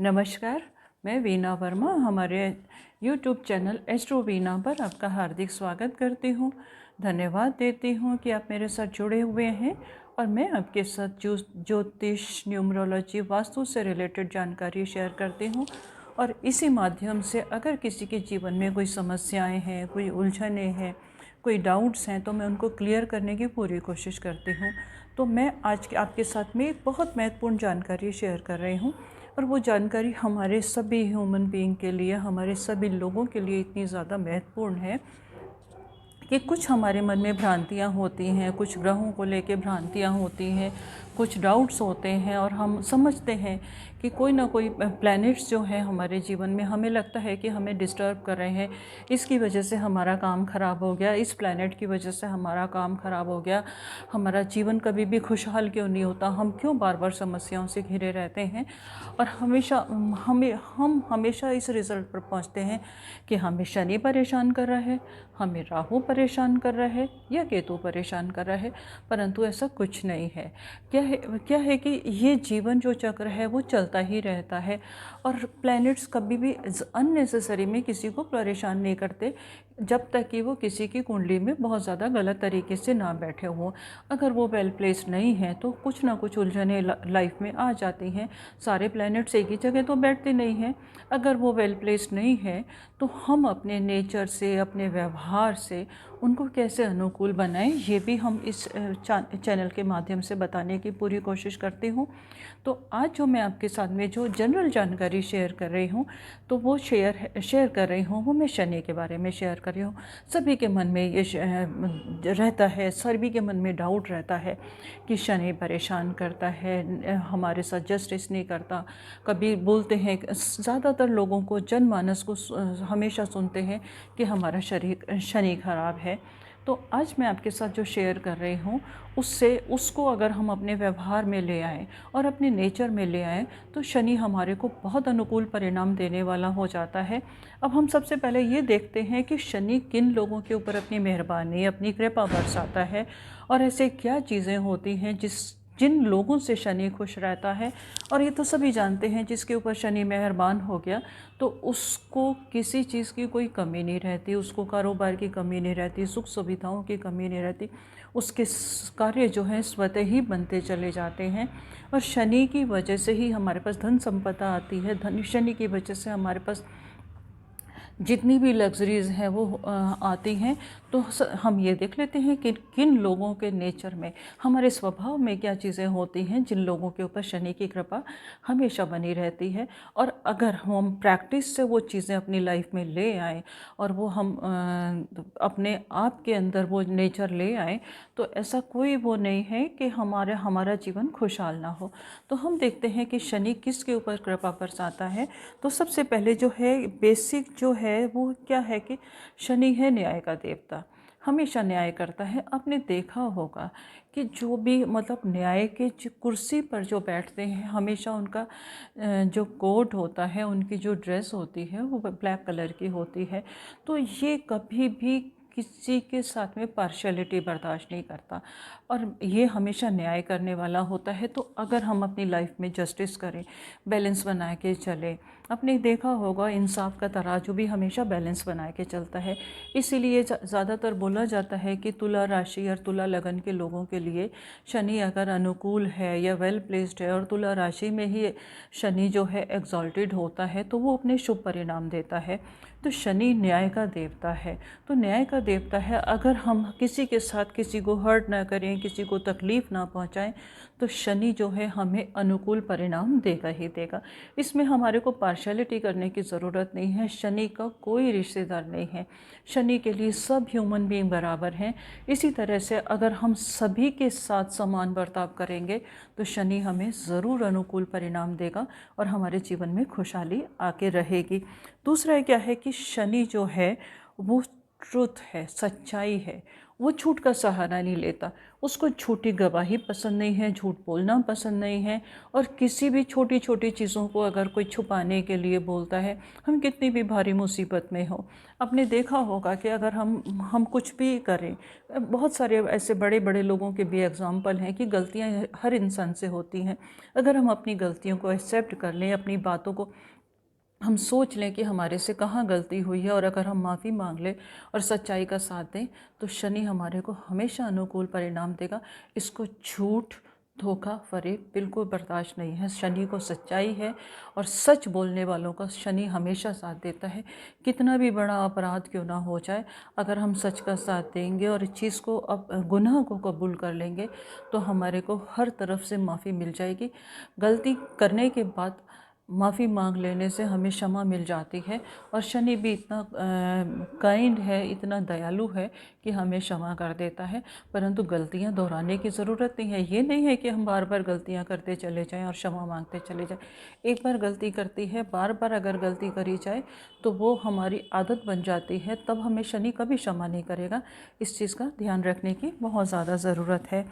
नमस्कार, मैं वीना वर्मा हमारे YouTube चैनल एस्ट्रो वीना पर आपका हार्दिक स्वागत करती हूँ। धन्यवाद देती हूँ कि आप मेरे साथ जुड़े हुए हैं और मैं आपके साथ ज्योतिष, न्यूमरोलॉजी, वास्तु से रिलेटेड जानकारी शेयर करती हूँ। और इसी माध्यम से अगर किसी के जीवन में कोई समस्याएं हैं, कोई उलझने हैं, कोई डाउट्स हैं, तो मैं उनको क्लियर करने की पूरी कोशिश करती हूँ। तो मैं आज आपके साथ में एक बहुत महत्वपूर्ण जानकारी शेयर कर रही हूँ और वो जानकारी हमारे सभी ह्यूमन बीइंग के लिए, हमारे सभी लोगों के लिए इतनी ज़्यादा महत्वपूर्ण है कि कुछ हमारे मन में भ्रांतियाँ होती हैं, कुछ ग्रहों को लेके भ्रांतियाँ होती हैं, कुछ डाउट्स होते हैं और हम समझते हैं कि कोई ना कोई प्लैनेट्स जो हैं हमारे जीवन में, हमें लगता है कि हमें डिस्टर्ब कर रहे हैं, इसकी वजह से हमारा काम ख़राब हो गया, इस प्लैनेट की वजह से हमारा काम ख़राब हो गया, हमारा जीवन कभी भी खुशहाल क्यों नहीं होता, हम क्यों बार बार समस्याओं से घिरे रहते हैं। और हम हमेशा इस रिज़ल्ट पर पहुंचते हैं कि हमें शनि परेशान कर रहा है, हमें राहु परेशान कर रहा है या केतु परेशान कर रहा है, परंतु ऐसा कुछ नहीं है। क्या है कि ये जीवन जो चक्र है वो चलता ही रहता है और प्लैनेट्स कभी भी अननेसेसरी में किसी को परेशान नहीं करते जब तक कि वो किसी की कुंडली में बहुत ज़्यादा गलत तरीके से ना बैठे हों। अगर वो वेल प्लेस्ड नहीं है तो कुछ ना कुछ उलझने लाइफ में आ जाती हैं। सारे प्लैनेट्स एक ही जगह तो बैठते नहीं हैं। अगर वो वेल प्लेस्ड नहीं है तो हम अपने नेचर से, अपने व्यवहार से उनको कैसे अनुकूल बनाएं, ये भी हम इस चैनल के माध्यम से बताने की पूरी कोशिश करती हूँ। तो आज जो मैं आपके साथ में जो जनरल जानकारी शेयर कर रही हूँ, तो वो शेयर कर रही हूँ वो मैं शनि के बारे में शेयर कर रही हूँ। सभी के मन में ये रहता है, सभी के मन में डाउट रहता है कि शनि परेशान करता है, हमारे साथ जस्टिस नहीं करता। कभी बोलते हैं, ज़्यादातर लोगों को, जनमानस को हमेशा सुनते हैं कि हमारा शनि खराब है। तो आज मैं आपके साथ जो शेयर कर रही हूँ उसको अगर हम अपने व्यवहार में ले आएँ और अपने नेचर में ले आएँ तो शनि हमारे को बहुत अनुकूल परिणाम देने वाला हो जाता है। अब हम सबसे पहले ये देखते हैं कि शनि किन लोगों के ऊपर अपनी मेहरबानी, अपनी कृपा बरसाता है और ऐसे क्या चीज़ें होती हैं जिन लोगों से शनि खुश रहता है। और ये तो सभी जानते हैं, जिसके ऊपर शनि मेहरबान हो गया तो उसको किसी चीज़ की कोई कमी नहीं रहती, उसको कारोबार की कमी नहीं रहती, सुख सुविधाओं की कमी नहीं रहती, उसके कार्य जो हैं स्वतः ही बनते चले जाते हैं। और शनि की वजह से ही हमारे पास धन संपदा आती है, शनि की वजह से हमारे पास जितनी भी लग्जरीज़ हैं वो आती हैं। तो हम ये देख लेते हैं कि किन लोगों के नेचर में, हमारे स्वभाव में क्या चीज़ें होती हैं जिन लोगों के ऊपर शनि की कृपा हमेशा बनी रहती है। और अगर हम प्रैक्टिस से वो चीज़ें अपनी लाइफ में ले आएँ और वो हम अपने आप के अंदर वो नेचर ले आएँ, तो ऐसा कोई वो नहीं है कि हमारा जीवन खुशहाल ना हो। तो हम देखते हैं कि शनि किसके ऊपर कृपा बरसाता है। तो सबसे पहले जो है, बेसिक जो है वो क्या है कि शनि है न्याय का देवता, हमेशा न्याय करता है। आपने देखा होगा कि जो भी मतलब न्याय के कुर्सी पर जो बैठते हैं, हमेशा उनका जो कोट होता है, उनकी जो ड्रेस होती है वो ब्लैक कलर की होती है। तो ये कभी भी किसी के साथ में पार्शियलिटी बर्दाश्त नहीं करता और ये हमेशा न्याय करने वाला होता है। तो अगर हम अपनी लाइफ में जस्टिस करें, बैलेंस बना के चलें, आपने देखा होगा इंसाफ का तराजू भी हमेशा बैलेंस बना के चलता है। इसीलिए ज़्यादातर बोला जाता है कि तुला राशि और तुला लगन के लोगों के लिए शनि अगर अनुकूल है या वेल प्लेस्ड है और तुला राशि में ही शनि जो है एग्जॉल्टेड होता है तो वो अपने शुभ परिणाम देता है। तो शनि न्याय का देवता है। तो न्याय का देवता है, अगर हम किसी के साथ किसी को हर्ट ना करें, किसी को तकलीफ़ ना पहुंचाएं, तो शनि जो है हमें अनुकूल परिणाम देगा ही देगा। इसमें हमारे को पार्शियलिटी करने की ज़रूरत नहीं है। शनि का कोई रिश्तेदार नहीं है, शनि के लिए सब ह्यूमन बीइंग बराबर हैं। इसी तरह से अगर हम सभी के साथ समान बर्ताव करेंगे तो शनि हमें ज़रूर अनुकूल परिणाम देगा और हमारे जीवन में खुशहाली आके रहेगी। दूसरा क्या है कि शनि जो है वो ट्रुथ है, सच्चाई है, वो झूठ का सहारा नहीं लेता। उसको झूठी गवाही पसंद नहीं है, झूठ बोलना पसंद नहीं है। और किसी भी छोटी छोटी चीज़ों को अगर कोई छुपाने के लिए बोलता है, हम कितनी भी भारी मुसीबत में हो, आपने देखा होगा कि अगर हम कुछ भी करें, बहुत सारे ऐसे बड़े बड़े लोगों के भी एग्जाम्पल हैं कि गलतियां हर इंसान से होती हैं। अगर हम अपनी गलतियों को एक्सेप्ट कर लें, अपनी बातों को हम सोच लें कि हमारे से कहाँ गलती हुई है, और अगर हम माफ़ी मांग लें और सच्चाई का साथ दें, तो शनि हमारे को हमेशा अनुकूल परिणाम देगा। इसको झूठ, धोखा, फरेब बिल्कुल बर्दाश्त नहीं है। शनि को सच्चाई है, और सच बोलने वालों का शनि हमेशा साथ देता है। कितना भी बड़ा अपराध क्यों ना हो जाए, अगर हम सच का साथ देंगे और इस चीज़ को, गुनाह को कबूल कर लेंगे, तो हमारे को हर तरफ से माफ़ी मिल जाएगी। गलती करने के बाद माफ़ी मांग लेने से हमें क्षमा मिल जाती है। और शनि भी इतना काइंड है, इतना दयालु है कि हमें क्षमा कर देता है। परंतु गलतियां दोहराने की ज़रूरत नहीं है। ये नहीं है कि हम बार बार गलतियां करते चले जाएं और क्षमा मांगते चले जाएं। एक बार गलती करती है, बार बार अगर गलती करी जाए तो वो हमारी आदत बन जाती है, तब हमें शनि कभी क्षमा नहीं करेगा। इस चीज़ का ध्यान रखने की बहुत ज़्यादा ज़रूरत है।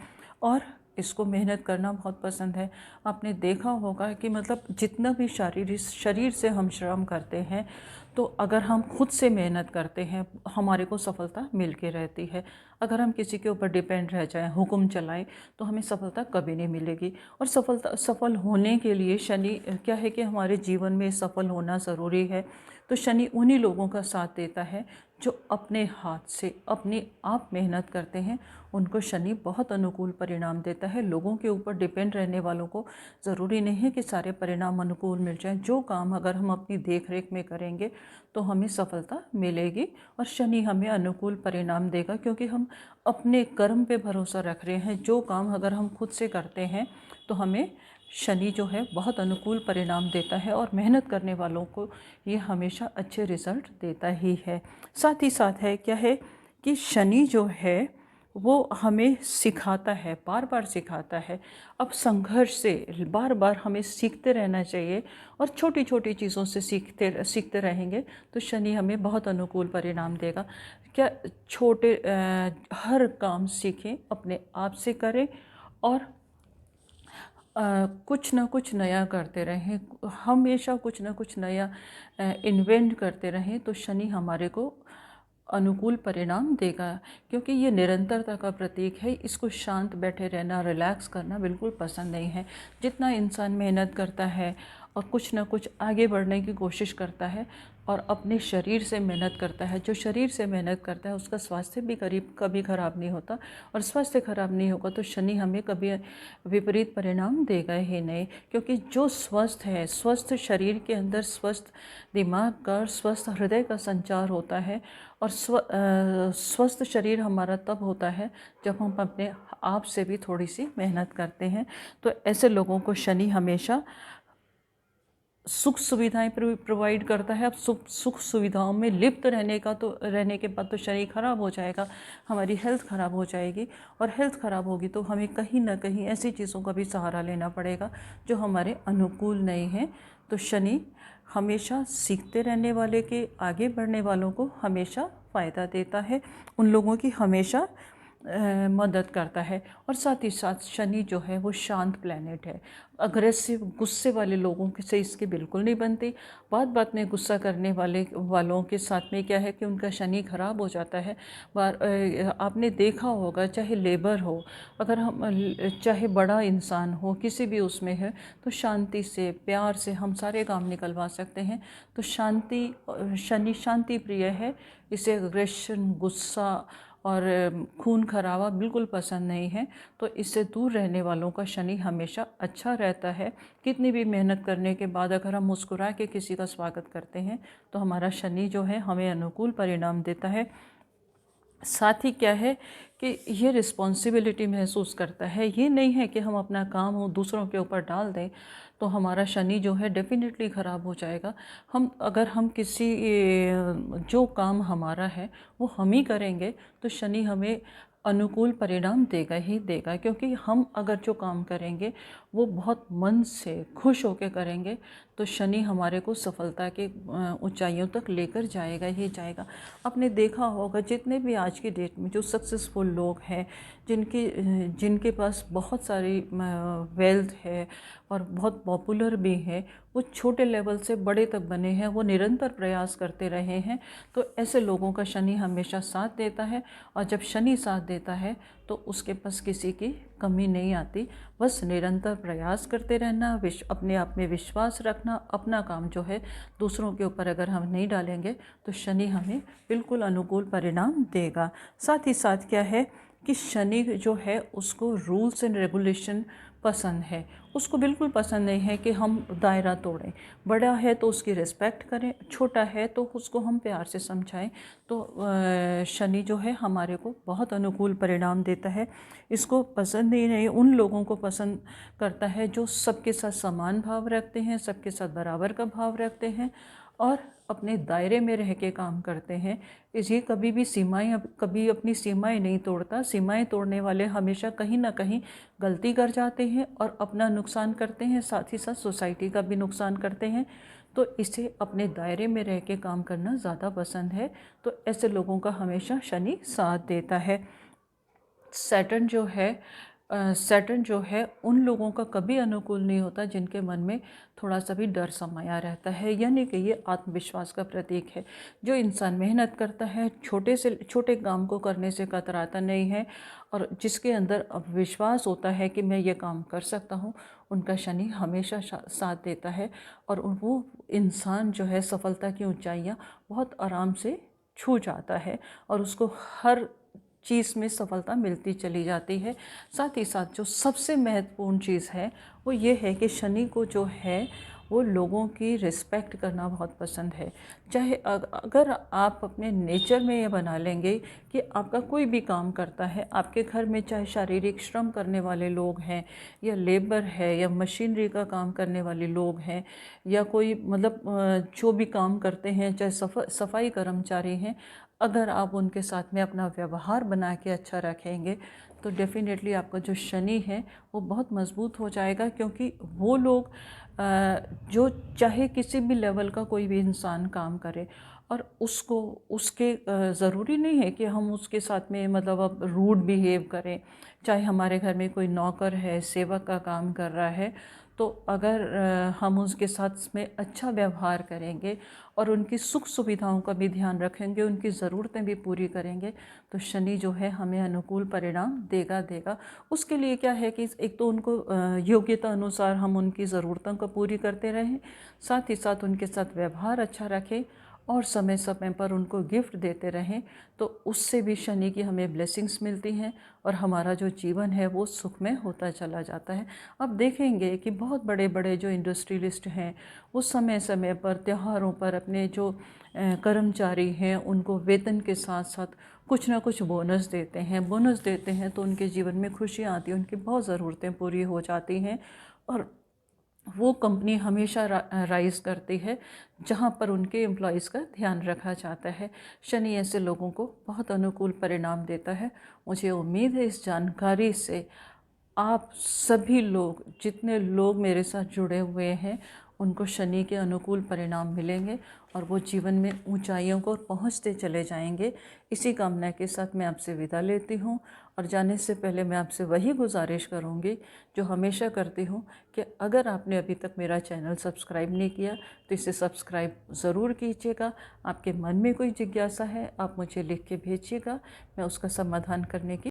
और इसको मेहनत करना बहुत पसंद है। आपने देखा होगा कि मतलब जितना भी शरीर से हम श्रम करते हैं, तो अगर हम खुद से मेहनत करते हैं, हमारे को सफलता मिल के रहती है। अगर हम किसी के ऊपर डिपेंड रह जाएं, हुक्म चलाएं, तो हमें सफलता कभी नहीं मिलेगी। और सफल होने के लिए शनि क्या है कि हमारे जीवन में सफल होना ज़रूरी है। तो शनि उन्हीं लोगों का साथ देता है जो अपने हाथ से अपने आप मेहनत करते हैं। उनको शनि बहुत अनुकूल परिणाम देता है। लोगों के ऊपर डिपेंड रहने वालों को ज़रूरी नहीं है कि सारे परिणाम अनुकूल मिल जाएं। जो काम अगर हम अपनी देख रेख में करेंगे तो हमें सफलता मिलेगी, और शनि हमें अनुकूल परिणाम देगा, क्योंकि हम अपने कर्म पे भरोसा रख रहे हैं। जो काम अगर हम खुद से करते हैं तो हमें शनि जो है बहुत अनुकूल परिणाम देता है, और मेहनत करने वालों को ये हमेशा अच्छे रिजल्ट देता ही है। साथ ही साथ है क्या है कि शनि जो है वो हमें सिखाता है, बार बार सिखाता है। अब संघर्ष से बार बार हमें सीखते रहना चाहिए, और छोटी छोटी चीज़ों से सीखते रहेंगे तो शनि हमें बहुत अनुकूल परिणाम देगा। क्या हर काम सीखें, अपने आप से करें, और कुछ ना कुछ नया करते रहें, हमेशा कुछ ना कुछ नया इन्वेंट करते रहें, तो शनि हमारे को अनुकूल परिणाम देगा। क्योंकि ये निरंतरता का प्रतीक है। इसको शांत बैठे रहना, रिलैक्स करना बिल्कुल पसंद नहीं है। जितना इंसान मेहनत करता है और कुछ ना कुछ आगे बढ़ने की कोशिश करता है, और अपने शरीर से मेहनत करता है, जो शरीर से मेहनत करता है उसका स्वास्थ्य भी कभी ख़राब नहीं होता। और स्वास्थ्य ख़राब नहीं होगा तो शनि हमें कभी विपरीत परिणाम देगा ही नहीं। क्योंकि जो स्वस्थ है, स्वस्थ शरीर के अंदर स्वस्थ दिमाग का, स्वस्थ हृदय का संचार होता है। और स्वस्थ शरीर हमारा तब होता है जब हम अपने आप से भी थोड़ी सी मेहनत करते हैं। तो ऐसे लोगों को शनि हमेशा सुख सुविधाएं प्रोवाइड करता है। अब सुख सुविधाओं में लिप्त रहने के बाद तो शरीर खराब हो जाएगा, हमारी हेल्थ खराब हो जाएगी। और हेल्थ खराब होगी तो हमें कहीं ना कहीं ऐसी चीज़ों का भी सहारा लेना पड़ेगा जो हमारे अनुकूल नहीं है। तो शनि हमेशा सीखते रहने वाले के, आगे बढ़ने वालों को हमेशा फ़ायदा देता है, उन लोगों की हमेशा मदद करता है। और साथ ही साथ शनि जो है वो शांत प्लैनेट है। अग्रेसिव, गुस्से वाले लोगों से इसकी बिल्कुल नहीं बनती। बात बात में गुस्सा करने वालों के साथ में क्या है कि उनका शनि खराब हो जाता है। आपने देखा होगा, चाहे लेबर हो, अगर चाहे बड़ा इंसान हो, किसी भी उसमें है, तो शांति से, प्यार से हम सारे काम निकलवा सकते हैं। तो शनि शांति प्रिय है। इसे अग्रेशन, गुस्सा और खून खराबा बिल्कुल पसंद नहीं है। तो इससे दूर रहने वालों का शनि हमेशा अच्छा रहता है। कितनी भी मेहनत करने के बाद अगर हम मुस्कुरा के किसी का स्वागत करते हैं तो हमारा शनि जो है हमें अनुकूल परिणाम देता है। साथ ही क्या है कि ये रिस्पॉन्सिबिलिटी महसूस करता है। ये नहीं है कि हम अपना काम हो दूसरों के ऊपर डाल दें तो हमारा शनि जो है डेफिनेटली ख़राब हो जाएगा। अगर हम किसी जो काम हमारा है वो हम ही करेंगे तो शनि हमें अनुकूल परिणाम देगा ही देगा। क्योंकि हम अगर जो काम करेंगे वो बहुत मन से खुश होकर करेंगे तो शनि हमारे को सफलता के ऊंचाइयों तक लेकर जाएगा ही जाएगा। आपने देखा होगा जितने भी आज की डेट में जो सक्सेसफुल लोग हैं, जिनके पास बहुत सारी वेल्थ है और बहुत पॉपुलर भी है, वो छोटे लेवल से बड़े तक बने हैं, वो निरंतर प्रयास करते रहे हैं। तो ऐसे लोगों का शनि हमेशा साथ देता है, और जब शनि साथ देता है तो उसके पास किसी की कमी नहीं आती। बस निरंतर प्रयास करते रहना, अपने आप में विश्वास रखना, अपना काम जो है दूसरों के ऊपर अगर हम नहीं डालेंगे तो शनि हमें बिल्कुल अनुकूल परिणाम देगा। साथ ही साथ क्या है कि शनि जो है उसको रूल्स एंड रेगुलेशन पसंद है। उसको बिल्कुल पसंद नहीं है कि हम दायरा तोड़ें। बड़ा है तो उसकी रिस्पेक्ट करें, छोटा है तो उसको हम प्यार से समझाएं। तो शनि जो है हमारे को बहुत अनुकूल परिणाम देता है। इसको पसंद ही नहीं, उन लोगों को पसंद करता है जो सबके साथ समान भाव रखते हैं, सबके साथ बराबर का भाव रखते हैं और अपने दायरे में रह के काम करते हैं। ये कभी भी कभी अपनी सीमाएं नहीं तोड़ता। सीमाएं तोड़ने वाले हमेशा कहीं ना कहीं गलती कर जाते हैं और अपना नुकसान करते हैं, साथ ही साथ सोसाइटी का भी नुकसान करते हैं। तो इसे अपने दायरे में रह के काम करना ज़्यादा पसंद है। तो ऐसे लोगों का हमेशा शनि साथ देता है। सैटर्न जो है उन लोगों का कभी अनुकूल नहीं होता जिनके मन में थोड़ा सा भी डर समाया रहता है, यानी कि ये आत्मविश्वास का प्रतीक है। जो इंसान मेहनत करता है, छोटे से छोटे काम को करने से कतराता नहीं है और जिसके अंदर अब विश्वास होता है कि मैं ये काम कर सकता हूँ, उनका शनि हमेशा साथ देता है और वो इंसान जो है सफलता की ऊंचाइयाँ बहुत आराम से छू जाता है और उसको हर चीज़ में सफलता मिलती चली जाती है। साथ ही साथ जो सबसे महत्वपूर्ण चीज़ है वो ये है कि शनि को जो है वो लोगों की रिस्पेक्ट करना बहुत पसंद है। चाहे अगर आप अपने नेचर में ये बना लेंगे कि आपका कोई भी काम करता है, आपके घर में चाहे शारीरिक श्रम करने वाले लोग हैं या लेबर है या मशीनरी का काम करने वाले लोग हैं या कोई मतलब जो भी काम करते हैं, चाहे सफाई कर्मचारी हैं, अगर आप उनके साथ में अपना व्यवहार बना के अच्छा रखेंगे तो डेफ़िनेटली आपका जो शनि है वो बहुत मज़बूत हो जाएगा। क्योंकि वो लोग जो चाहे किसी भी लेवल का कोई भी इंसान काम करे और उसको उसके ज़रूरी नहीं है कि हम उसके साथ में मतलब अब रूड बिहेव करें। चाहे हमारे घर में कोई नौकर है, सेवक का काम कर रहा है, तो अगर हम उसके साथ में अच्छा व्यवहार करेंगे और उनकी सुख सुविधाओं का भी ध्यान रखेंगे, उनकी ज़रूरतें भी पूरी करेंगे, तो शनि जो है हमें अनुकूल परिणाम देगा। उसके लिए क्या है कि एक तो उनको योग्यता अनुसार हम उनकी ज़रूरतों को पूरी करते रहें, साथ ही साथ उनके साथ व्यवहार अच्छा रखें और समय समय पर उनको गिफ्ट देते रहें। तो उससे भी शनि की हमें ब्लेसिंग्स मिलती हैं और हमारा जो जीवन है वो सुखमय होता चला जाता है। अब देखेंगे कि बहुत बड़े बड़े जो इंडस्ट्रियलिस्ट हैं वो समय समय पर त्योहारों पर अपने जो कर्मचारी हैं उनको वेतन के साथ साथ कुछ ना कुछ बोनस देते हैं तो उनके जीवन में खुशियाँ आती हैं, उनकी बहुत ज़रूरतें पूरी हो जाती हैं और वो कंपनी हमेशा राइज़ करती है जहाँ पर उनके एम्प्लॉयज़ का ध्यान रखा जाता है। शनि ऐसे लोगों को बहुत अनुकूल परिणाम देता है। मुझे उम्मीद है इस जानकारी से आप सभी लोग, जितने लोग मेरे साथ जुड़े हुए हैं, उनको शनि के अनुकूल परिणाम मिलेंगे और वो जीवन में ऊंचाइयों को पहुंचते चले जाएंगे। इसी कामना के साथ मैं आपसे विदा लेती हूं और जाने से पहले मैं आपसे वही गुजारिश करूंगी जो हमेशा करती हूं कि अगर आपने अभी तक मेरा चैनल सब्सक्राइब नहीं किया तो इसे सब्सक्राइब ज़रूर कीजिएगा। आपके मन में कोई जिज्ञासा है आप मुझे लिख के भेजिएगा, मैं उसका समाधान करने की